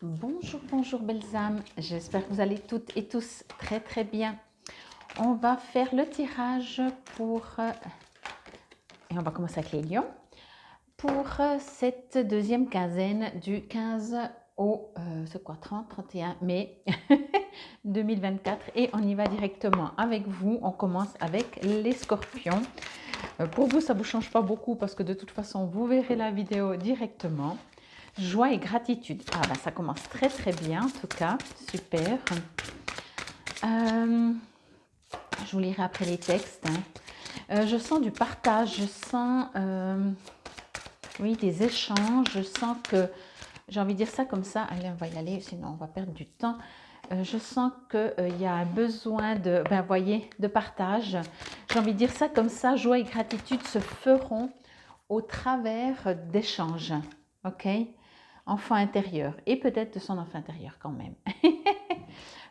Bonjour, bonjour belles âmes, j'espère que vous allez toutes et tous très très bien. On va faire le tirage et on va commencer avec les lions, pour cette deuxième quinzaine du 15 au, c'est quoi, 30, 31 mai 2024 et on y va directement avec vous. On commence avec les scorpions. Pour vous, ça ne vous change pas beaucoup parce que de toute façon, vous verrez la vidéo directement. Joie et gratitude. Ah ben ça commence très très bien en tout cas, super. Je vous lirai après les textes. Je sens du partage, je sens oui, des échanges, je sens que, j'ai envie de dire ça comme ça, allez on va y aller sinon on va perdre du temps. Je sens qu'il y a un besoin de, voyez, de partage. J'ai envie de dire ça comme ça, joie et gratitude se feront au travers d'échanges, ok? Enfant intérieur et peut-être de son enfant intérieur quand même.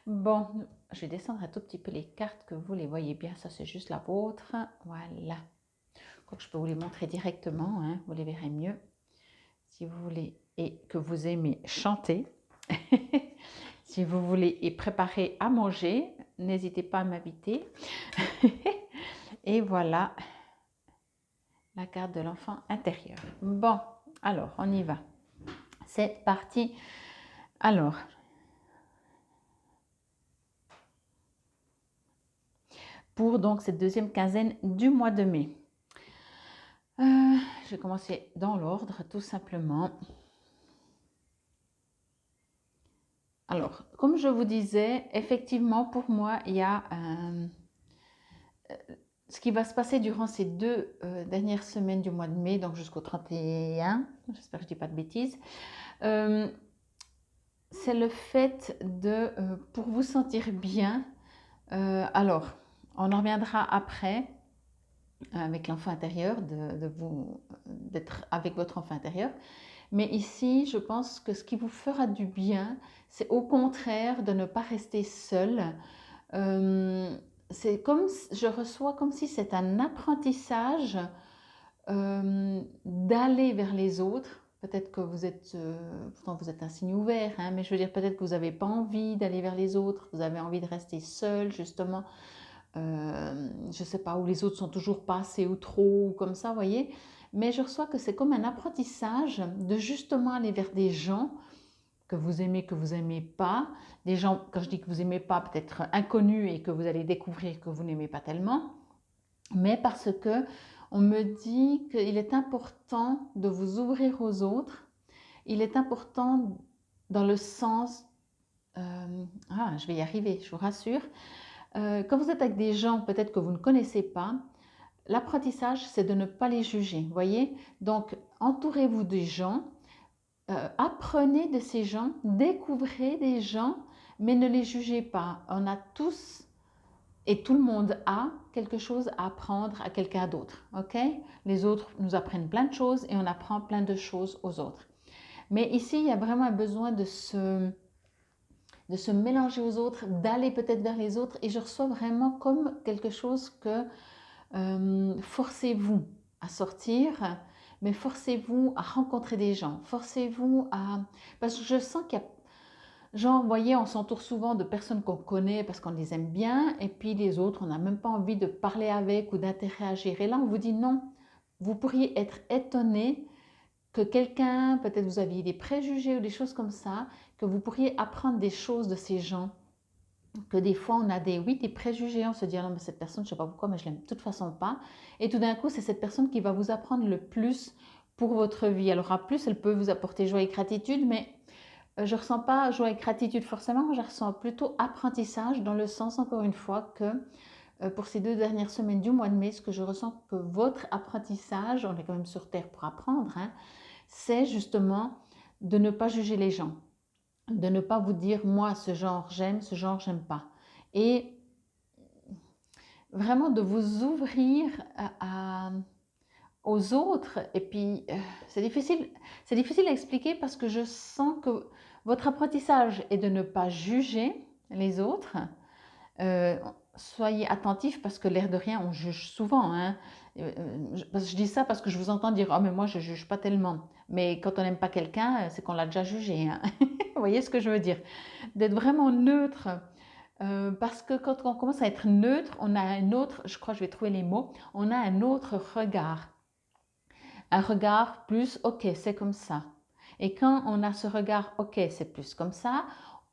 Bon, je vais descendre un tout petit peu les cartes que vous les voyez bien, ça c'est juste la vôtre, voilà. Quoique je peux vous les montrer directement, hein, vous les verrez mieux si vous voulez et que vous aimez chanter. Si vous voulez et préparer à manger, n'hésitez pas à m'inviter. Et voilà la carte de l'enfant intérieur. Bon, alors on y va. C'est parti. Alors, pour donc cette deuxième quinzaine du mois de mai. Je vais commencer dans l'ordre, tout simplement. Alors, comme je vous disais, effectivement, pour moi, il y a ce qui va se passer durant ces deux dernières semaines du mois de mai, donc jusqu'au 31, j'espère que je ne dis pas de bêtises. C'est le fait de, pour vous sentir bien, alors, on en reviendra après avec l'enfant intérieur, d'être avec votre enfant intérieur. Mais ici, je pense que ce qui vous fera du bien, c'est au contraire de ne pas rester seul. C'est comme, je reçois comme si c'est un apprentissage d'aller vers les autres. Peut-être que vous êtes, pourtant vous êtes un signe ouvert, hein, mais je veux dire peut-être que vous n'avez pas envie d'aller vers les autres, vous avez envie de rester seul justement. Je ne sais pas, où les autres sont toujours pas assez ou trop, ou comme ça, vous voyez. Mais je reçois que c'est comme un apprentissage de justement aller vers des gens que vous n'aimez pas. Des gens, quand je dis que vous n'aimez pas, peut-être inconnus et que vous allez découvrir que vous n'aimez pas tellement. Mais parce que on me dit qu'il est important de vous ouvrir aux autres. Il est important dans le sens... je vais y arriver, je vous rassure. Quand vous êtes avec des gens peut-être que vous ne connaissez pas, l'apprentissage, c'est de ne pas les juger, vous voyez. Donc, entourez-vous des gens, apprenez de ces gens, découvrez des gens, mais ne les jugez pas. On a tous, et tout le monde a quelque chose à apprendre à quelqu'un d'autre, ok? Les autres nous apprennent plein de choses et on apprend plein de choses aux autres. Mais ici, il y a vraiment un besoin de se mélanger aux autres, d'aller peut-être vers les autres. Et je reçois vraiment comme quelque chose que forcez-vous à sortir, mais forcez-vous à rencontrer des gens. Forcez-vous à... Parce que je sens qu'il y a... Genre, vous voyez, on s'entoure souvent de personnes qu'on connaît parce qu'on les aime bien. Et puis les autres, on n'a même pas envie de parler avec ou d'interagir. Et là, on vous dit non. Vous pourriez être étonné que quelqu'un, peut-être vous aviez des préjugés ou des choses comme ça, que vous pourriez apprendre des choses de ces gens, que des fois on a des préjugés, on se dit ah non mais cette personne je sais pas pourquoi mais je l'aime de toute façon pas, et tout d'un coup c'est cette personne qui va vous apprendre le plus pour votre vie. Alors à plus elle peut vous apporter joie et gratitude, mais je ressens pas joie et gratitude forcément, je ressens plutôt apprentissage dans le sens encore une fois que pour ces deux dernières semaines du mois de mai, ce que je ressens que votre apprentissage, on est quand même sur terre pour apprendre, hein, c'est justement de ne pas juger les gens, de ne pas vous dire moi ce genre j'aime, ce genre j'aime pas, et vraiment de vous ouvrir aux autres. Et puis c'est difficile à expliquer parce que je sens que votre apprentissage est de ne pas juger les autres. Soyez attentifs parce que l'air de rien on juge souvent, hein. Je dis ça parce que je vous entends dire oh mais moi je juge pas tellement, mais quand on n'aime pas quelqu'un c'est qu'on l'a déjà jugé, hein. Vous voyez ce que je veux dire? D'être vraiment neutre. Parce que quand on commence à être neutre, on a un autre, je crois que je vais trouver les mots, on a un autre regard. Un regard plus, ok, c'est comme ça. Et quand on a ce regard, ok, c'est plus comme ça,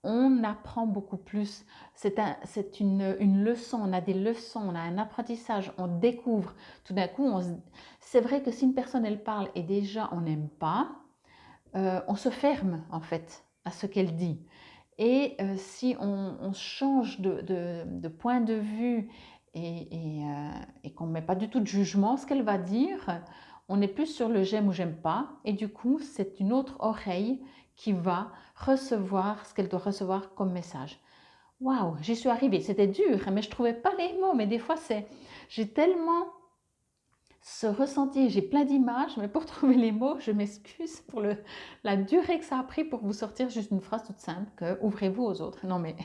on apprend beaucoup plus. C'est une leçon, on a des leçons, on a un apprentissage, on découvre. Tout d'un coup, c'est vrai que si une personne, elle parle et déjà on n'aime pas, on se ferme en fait à ce qu'elle dit. Et si on change de point de vue et qu'on ne met pas du tout de jugement, ce qu'elle va dire, on est plus sur le j'aime ou j'aime pas. Et du coup, c'est une autre oreille qui va recevoir ce qu'elle doit recevoir comme message. Waouh, j'y suis arrivée. C'était dur, mais je ne trouvais pas les mots. Mais des fois, j'ai tellement ce ressenti, j'ai plein d'images, mais pour trouver les mots, je m'excuse pour la durée que ça a pris pour vous sortir juste une phrase toute simple que ouvrez-vous aux autres. Non mais,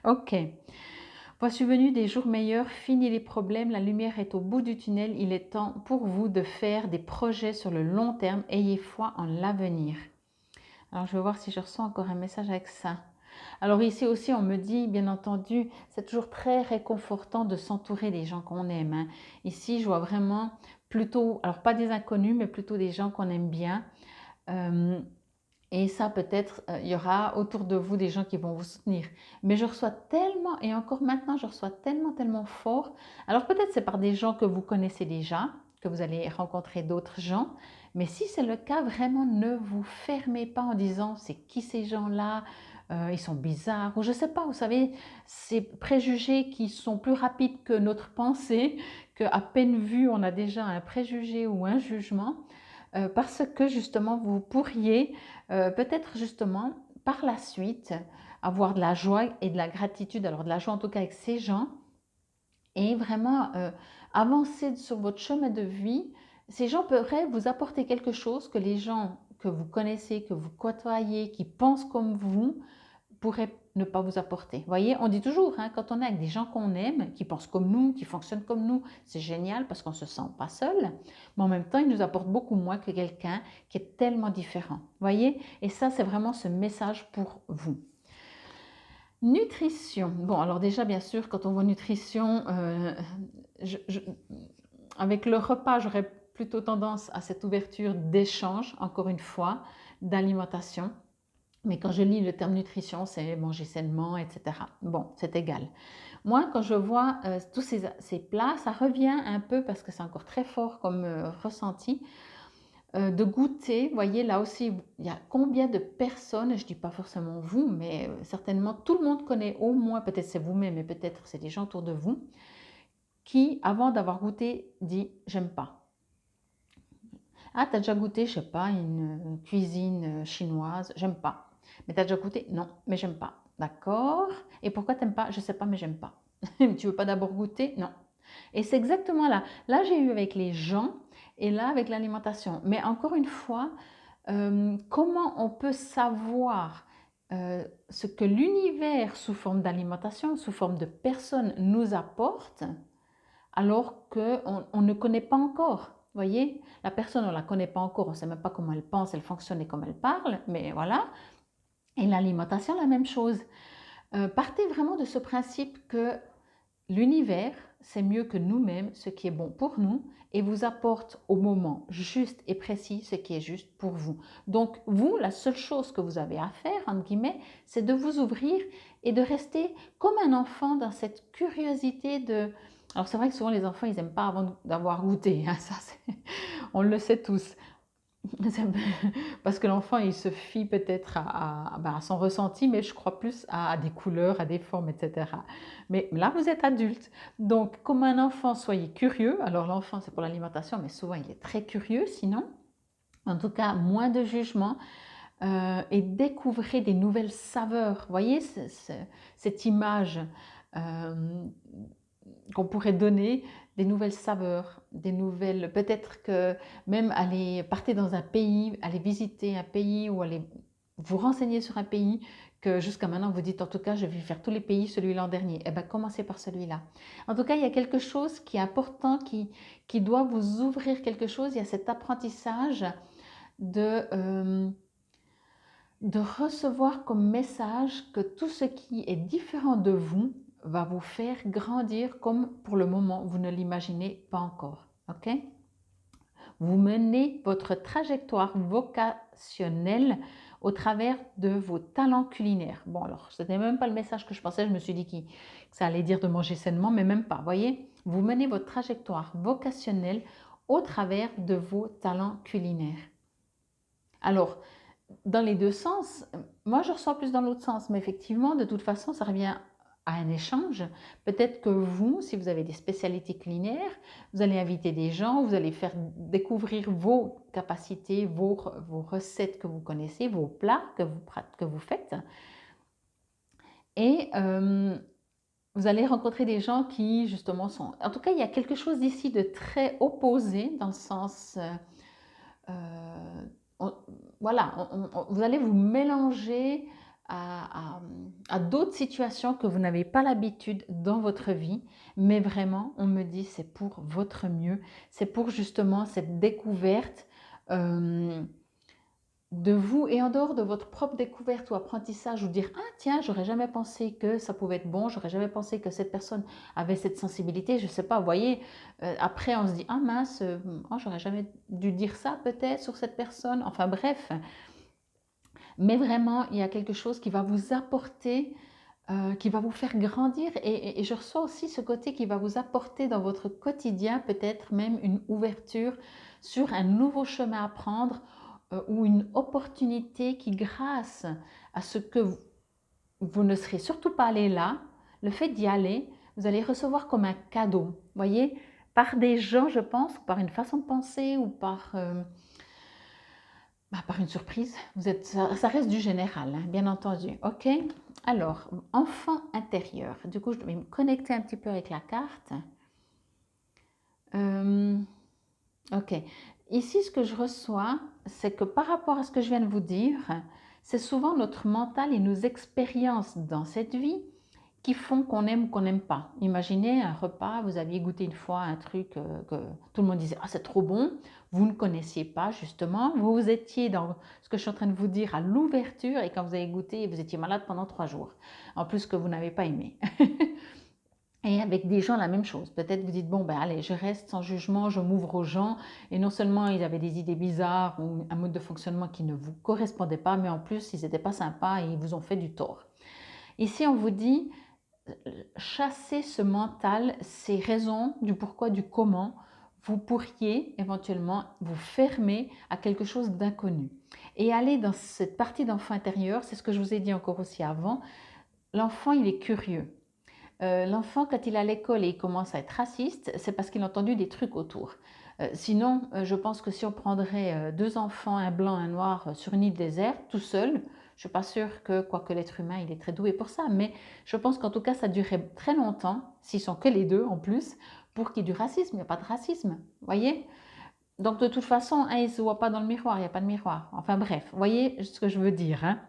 ok. Voici venu des jours meilleurs, fini les problèmes, la lumière est au bout du tunnel, il est temps pour vous de faire des projets sur le long terme, ayez foi en l'avenir. Alors je vais voir si je reçois encore un message avec ça. Alors ici aussi, on me dit, bien entendu, c'est toujours très réconfortant de s'entourer des gens qu'on aime, hein. Ici, je vois vraiment plutôt, alors pas des inconnus, mais plutôt des gens qu'on aime bien. Et ça, peut-être, il y aura autour de vous des gens qui vont vous soutenir. Mais je reçois tellement, et encore maintenant, je reçois tellement, tellement fort. Alors peut-être c'est par des gens que vous connaissez déjà, que vous allez rencontrer d'autres gens. Mais si c'est le cas, vraiment, ne vous fermez pas en disant c'est qui ces gens-là, ils sont bizarres, ou je ne sais pas, vous savez, ces préjugés qui sont plus rapides que notre pensée, qu'à peine vu, on a déjà un préjugé ou un jugement, parce que justement, vous pourriez peut-être justement par la suite avoir de la joie et de la gratitude, alors de la joie en tout cas avec ces gens, et vraiment avancer sur votre chemin de vie. Ces gens pourraient vous apporter quelque chose que les gens que vous connaissez, que vous côtoyez, qui pensent comme vous, pourraient ne pas vous apporter. Vous voyez, on dit toujours, hein, quand on est avec des gens qu'on aime, qui pensent comme nous, qui fonctionnent comme nous, c'est génial parce qu'on ne se sent pas seul, mais en même temps, ils nous apportent beaucoup moins que quelqu'un qui est tellement différent. Vous voyez, et ça, c'est vraiment ce message pour vous. Nutrition. Bon, alors déjà, bien sûr, quand on voit nutrition, avec le repas, j'aurais plutôt tendance à cette ouverture d'échange, encore une fois, d'alimentation. Mais quand je lis le terme nutrition, c'est manger sainement, etc. Bon, c'est égal. Moi, quand je vois tous ces plats, ça revient un peu, parce que c'est encore très fort comme ressenti, de goûter. Vous voyez, là aussi, il y a combien de personnes, je ne dis pas forcément vous, mais certainement tout le monde connaît au moins, peut-être c'est vous-même, mais peut-être c'est des gens autour de vous, qui, avant d'avoir goûté, dit « j'aime pas ». Ah, t'as déjà goûté, je sais pas, une cuisine chinoise, j'aime pas. Mais t'as déjà goûté? Non, mais j'aime pas. D'accord. Et pourquoi t'aimes pas? Je sais pas, mais j'aime pas. Tu veux pas d'abord goûter? Non. Et c'est exactement là. Là, j'ai eu avec les gens et là, avec l'alimentation. Mais encore une fois, comment on peut savoir ce que l'univers sous forme d'alimentation, sous forme de personnes nous apporte alors qu'on ne connaît pas encore. Vous voyez, la personne, on ne la connaît pas encore, on ne sait même pas comment elle pense, elle fonctionne et comment elle parle, mais voilà. Et l'alimentation, la même chose. Partez vraiment de ce principe que l'univers, c'est mieux que nous-mêmes ce qui est bon pour nous et vous apporte au moment juste et précis ce qui est juste pour vous. Donc, vous, la seule chose que vous avez à faire, entre guillemets, c'est de vous ouvrir et de rester comme un enfant dans cette curiosité de... Alors, c'est vrai que souvent les enfants, ils n'aiment pas avant d'avoir goûté, hein, ça, on le sait tous. Parce que l'enfant, il se fie peut-être à son ressenti, mais je crois plus à des couleurs, à des formes, etc. Mais là, vous êtes adulte. Donc, comme un enfant, soyez curieux. Alors, l'enfant, c'est pour l'alimentation, mais souvent, il est très curieux, sinon. En tout cas, moins de jugement. Et découvrez des nouvelles saveurs. Vous voyez cette image qu'on pourrait donner, des nouvelles saveurs, des nouvelles, peut-être que même aller, partez dans un pays, aller visiter un pays ou aller vous renseigner sur un pays que jusqu'à maintenant vous dites en tout cas je vais faire tous les pays, celui-là en dernier. Eh bien commencez par celui-là. En tout cas il y a quelque chose qui est important, qui doit vous ouvrir quelque chose, il y a cet apprentissage de de recevoir comme message que tout ce qui est différent de vous va vous faire grandir comme pour le moment vous ne l'imaginez pas encore. Ok? Vous menez votre trajectoire vocationnelle au travers de vos talents culinaires. Bon, alors, ce n'était même pas le message que je pensais, je me suis dit que ça allait dire de manger sainement, mais même pas. Voyez, vous menez votre trajectoire vocationnelle au travers de vos talents culinaires. Alors, dans les deux sens, moi je ressens plus dans l'autre sens, mais effectivement, de toute façon, ça revient à un échange. Peut-être que vous, si vous avez des spécialités culinaires, vous allez inviter des gens, vous allez faire découvrir vos capacités, vos recettes que vous connaissez, vos plats que vous faites. Et vous allez rencontrer des gens qui, justement, sont... En tout cas, il y a quelque chose d'ici de très opposé, dans le sens... on- voilà, vous allez vous mélanger à d'autres situations que vous n'avez pas l'habitude dans votre vie, mais vraiment, on me dit, c'est pour votre mieux, c'est pour justement cette découverte de vous et en dehors de votre propre découverte ou apprentissage, vous dire, ah tiens, j'aurais jamais pensé que ça pouvait être bon, j'aurais jamais pensé que cette personne avait cette sensibilité, je sais pas, vous voyez, après on se dit, ah mince, oh, j'aurais jamais dû dire ça peut-être sur cette personne, enfin bref, mais vraiment, il y a quelque chose qui va vous apporter, qui va vous faire grandir et je reçois aussi ce côté qui va vous apporter dans votre quotidien peut-être même une ouverture sur un nouveau chemin à prendre ou une opportunité qui, grâce à ce que vous ne serez surtout pas allé là, le fait d'y aller, vous allez recevoir comme un cadeau, voyez, par des gens, je pense, ou par une façon de penser ou par une surprise. Ça reste du général, hein, bien entendu. Ok. Alors, enfant intérieur. Du coup, je vais me connecter un petit peu avec la carte. Ok. Ici, ce que je reçois, c'est que par rapport à ce que je viens de vous dire, c'est souvent notre mental et nos expériences dans cette vie qui font qu'on aime ou qu'on n'aime pas. Imaginez un repas, vous aviez goûté une fois un truc que tout le monde disait « Ah, c'est trop bon !» Vous ne connaissiez pas justement, vous étiez dans ce que je suis en train de vous dire à l'ouverture et quand vous avez goûté, vous étiez malade pendant 3 jours. En plus que vous n'avez pas aimé. Et avec des gens, la même chose. Peut-être vous dites, bon, ben allez, je reste sans jugement, je m'ouvre aux gens. Et non seulement ils avaient des idées bizarres ou un mode de fonctionnement qui ne vous correspondait pas, mais en plus, ils n'étaient pas sympas et ils vous ont fait du tort. Ici, on vous dit, chassez ce mental, ces raisons du pourquoi, du comment, vous pourriez éventuellement vous fermer à quelque chose d'inconnu. Et aller dans cette partie d'enfant intérieur, c'est ce que je vous ai dit encore aussi avant, l'enfant, il est curieux. L'enfant, quand il est à l'école et il commence à être raciste, c'est parce qu'il a entendu des trucs autour. Sinon, je pense que si on prendrait 2 enfants, un blanc, un noir, sur une île déserte, tout seul, je ne suis pas sûre que, quoique l'être humain, il est très doué pour ça, mais je pense qu'en tout cas, ça durerait très longtemps, s'ils sont que les deux en plus, pour qu'il y ait du racisme. Il n'y a pas de racisme, voyez. Donc de toute façon, ils ne se voient pas dans le miroir, il n'y a pas de miroir. Enfin bref, voyez ce que je veux dire, hein.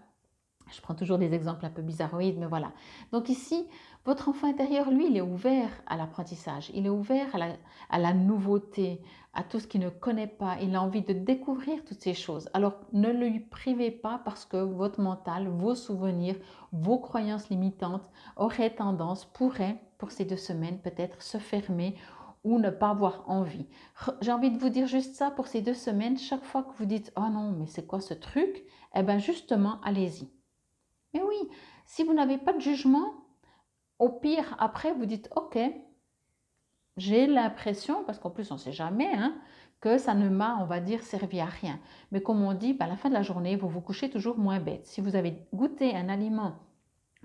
Je prends toujours des exemples un peu bizarroïdes, mais voilà. Donc ici, votre enfant intérieur, lui, il est ouvert à l'apprentissage, il est ouvert à la nouveauté, à tout ce qu'il ne connaît pas. Il a envie de découvrir toutes ces choses. Alors, ne le lui privez pas parce que votre mental, vos souvenirs, vos croyances limitantes auraient tendance, pourraient, pour ces 2 semaines, peut-être se fermer ou ne pas avoir envie. J'ai envie de vous dire juste ça pour ces 2 semaines. Chaque fois que vous dites « Oh non, mais c'est quoi ce truc ?» Eh bien, justement, allez-y. Mais oui, si vous n'avez pas de jugement, au pire, après, vous dites, ok, j'ai l'impression, parce qu'en plus, on ne sait jamais, hein, que ça ne m'a, on va dire, servi à rien. Mais comme on dit, à la fin de la journée, vous vous couchez toujours moins bête. Si vous avez goûté un aliment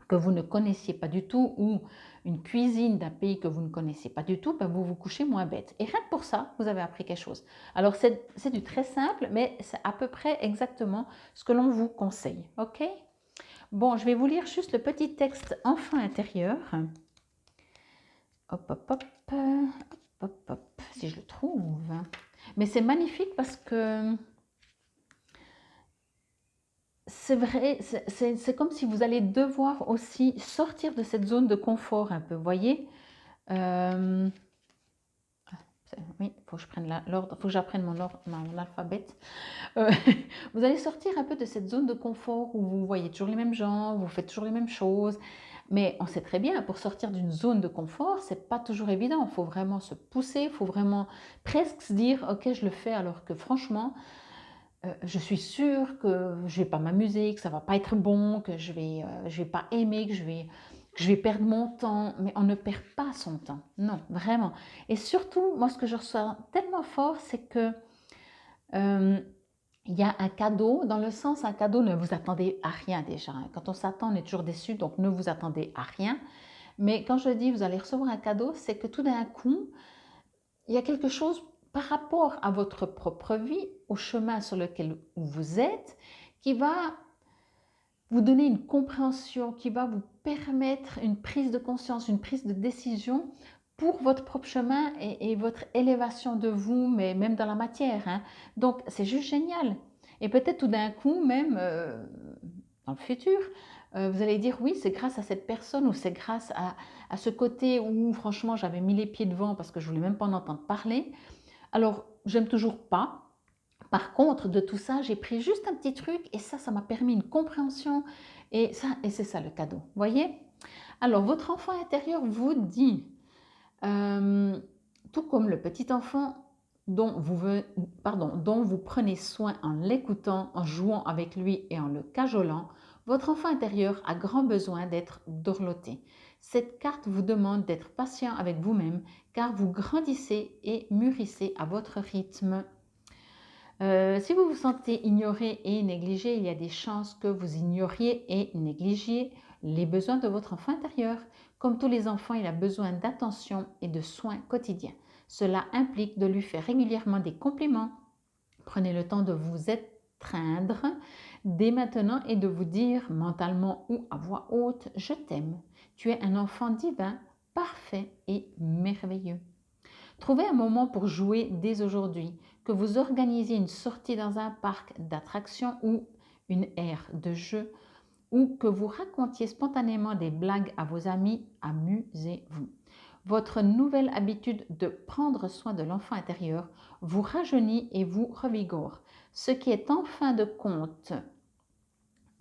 que vous ne connaissiez pas du tout ou une cuisine d'un pays que vous ne connaissez pas du tout, ben vous vous couchez moins bête. Et rien que pour ça, vous avez appris quelque chose. Alors, c'est du très simple, mais c'est à peu près exactement ce que l'on vous conseille. OK ? Bon, je vais vous lire juste le petit texte enfant intérieur. Hop, hop, hop, hop, hop, si je le trouve. Mais c'est magnifique parce que c'est vrai, c'est comme si vous allez devoir aussi sortir de cette zone de confort un peu, voyez. Oui, il faut que je prenne l'ordre, il faut que j'apprenne mon alphabet. Euh, vous allez sortir un peu de cette zone de confort où vous voyez toujours les mêmes gens, vous faites toujours les mêmes choses. Mais on sait très bien, pour sortir d'une zone de confort, c'est pas toujours évident. Il faut vraiment se pousser, il faut vraiment presque se dire, ok, je le fais, alors que franchement, je suis sûre que je vais pas m'amuser, que ça va pas être bon, que je vais pas aimer, que je vais perdre mon temps. Mais on ne perd pas son temps, non, vraiment. Et surtout, moi, ce que je ressens tellement fort, c'est que euh, il y a un cadeau, dans le sens, un cadeau, ne vous attendez à rien déjà. Quand on s'attend, on est toujours déçu, donc ne vous attendez à rien. Mais quand je dis vous allez recevoir un cadeau, c'est que tout d'un coup, il y a quelque chose par rapport à votre propre vie, au chemin sur lequel vous êtes, qui va vous donner une compréhension, qui va vous permettre une prise de conscience, une prise de décision pour votre propre chemin et votre élévation de vous, mais même dans la matière, hein. Donc, c'est juste génial. Et peut-être tout d'un coup, même dans le futur, vous allez dire oui, c'est grâce à cette personne ou c'est grâce à ce côté où franchement j'avais mis les pieds devant parce que je voulais même pas en entendre parler. Alors, j'aime toujours pas. Par contre, de tout ça, j'ai pris juste un petit truc et ça m'a permis une compréhension et c'est ça le cadeau. Voyez? Alors, votre enfant intérieur vous dit, euh, tout comme le petit enfant dont vous prenez soin en l'écoutant, en jouant avec lui et en le cajolant, votre enfant intérieur a grand besoin d'être dorloté. Cette carte vous demande d'être patient avec vous-même car vous grandissez et mûrissez à votre rythme. Si vous vous sentez ignoré et négligé, il y a des chances que vous ignoriez et négligiez les besoins de votre enfant intérieur. Comme tous les enfants, il a besoin d'attention et de soins quotidiens. Cela implique de lui faire régulièrement des compliments. Prenez le temps de vous étreindre dès maintenant et de vous dire mentalement ou à voix haute, je t'aime. Tu es un enfant divin, parfait et merveilleux. Trouvez un moment pour jouer dès aujourd'hui, que vous organisiez une sortie dans un parc d'attractions ou une aire de jeu, ou que vous racontiez spontanément des blagues à vos amis, amusez-vous. Votre nouvelle habitude de prendre soin de l'enfant intérieur vous rajeunit et vous revigore, ce qui est en fin de compte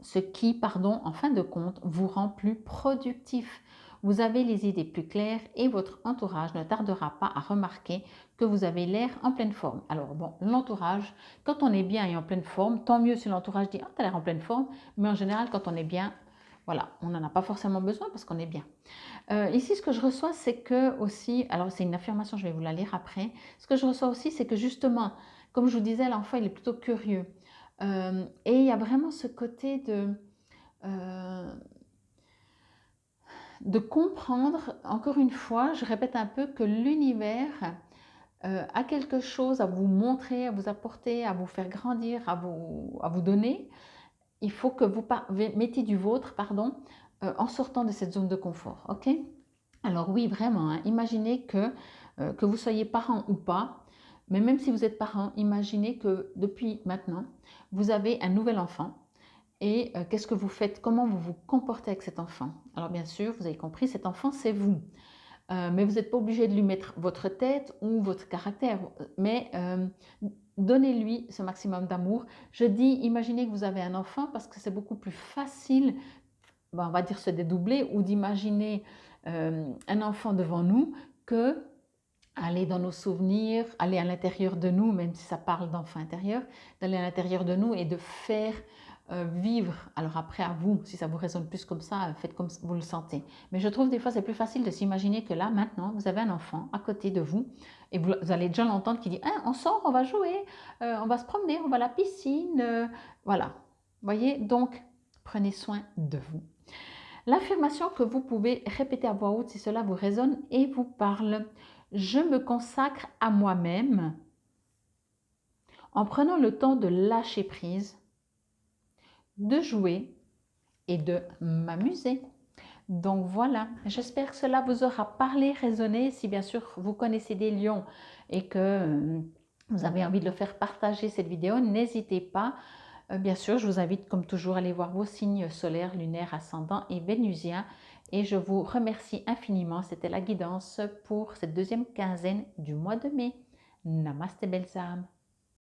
en fin de compte, vous rend plus productif. Vous avez les idées plus claires et votre entourage ne tardera pas à remarquer que vous avez l'air en pleine forme. Alors bon, l'entourage, quand on est bien et en pleine forme, tant mieux si l'entourage dit « Ah, tu as l'air en pleine forme », mais en général, quand on est bien, voilà, on n'en a pas forcément besoin parce qu'on est bien. Ici, ce que je reçois, c'est que aussi, alors c'est une affirmation, je vais vous la lire après, ce que je reçois aussi, c'est que justement, comme je vous disais, l'enfant, il est plutôt curieux. Et il y a vraiment ce côté euh, de comprendre, encore une fois, je répète un peu que l'univers a quelque chose à vous montrer, à vous apporter, à vous faire grandir, à vous donner. Il faut que vous mettiez du vôtre, pardon, en sortant de cette zone de confort. Ok? Alors oui, vraiment, hein, imaginez que vous soyez parent ou pas, mais même si vous êtes parent, imaginez que depuis maintenant, vous avez un nouvel enfant. Et qu'est-ce que vous faites? Comment vous vous comportez avec cet enfant? Alors bien sûr, vous avez compris, cet enfant, c'est vous. Mais vous n'êtes pas obligé de lui mettre votre tête ou votre caractère. Mais donnez-lui ce maximum d'amour. Je dis, imaginez que vous avez un enfant parce que c'est beaucoup plus facile, on va dire se dédoubler, ou d'imaginer un enfant devant nous que aller dans nos souvenirs, aller à l'intérieur de nous, même si ça parle d'enfant intérieur, d'aller à l'intérieur de nous et de faire vivre. Alors après, à vous, si ça vous résonne plus comme ça, faites comme vous le sentez. Mais je trouve des fois c'est plus facile de s'imaginer que là, maintenant, vous avez un enfant à côté de vous et vous allez déjà l'entendre qui dit hein, on sort, on va jouer, on va se promener, on va à la piscine. Voilà. Voyez, donc prenez soin de vous. L'affirmation que vous pouvez répéter à voix haute si cela vous résonne et vous parle. Je me consacre à moi-même en prenant le temps de lâcher prise, de jouer et de m'amuser. Donc voilà, j'espère que cela vous aura parlé, résonné. Si bien sûr vous connaissez des lions et que vous avez envie de le faire partager cette vidéo, n'hésitez pas. Bien sûr, je vous invite comme toujours à aller voir vos signes solaires, lunaires, ascendants et vénusiens. Et je vous remercie infiniment. C'était la guidance pour cette deuxième quinzaine du mois de mai. Namaste belles âmes.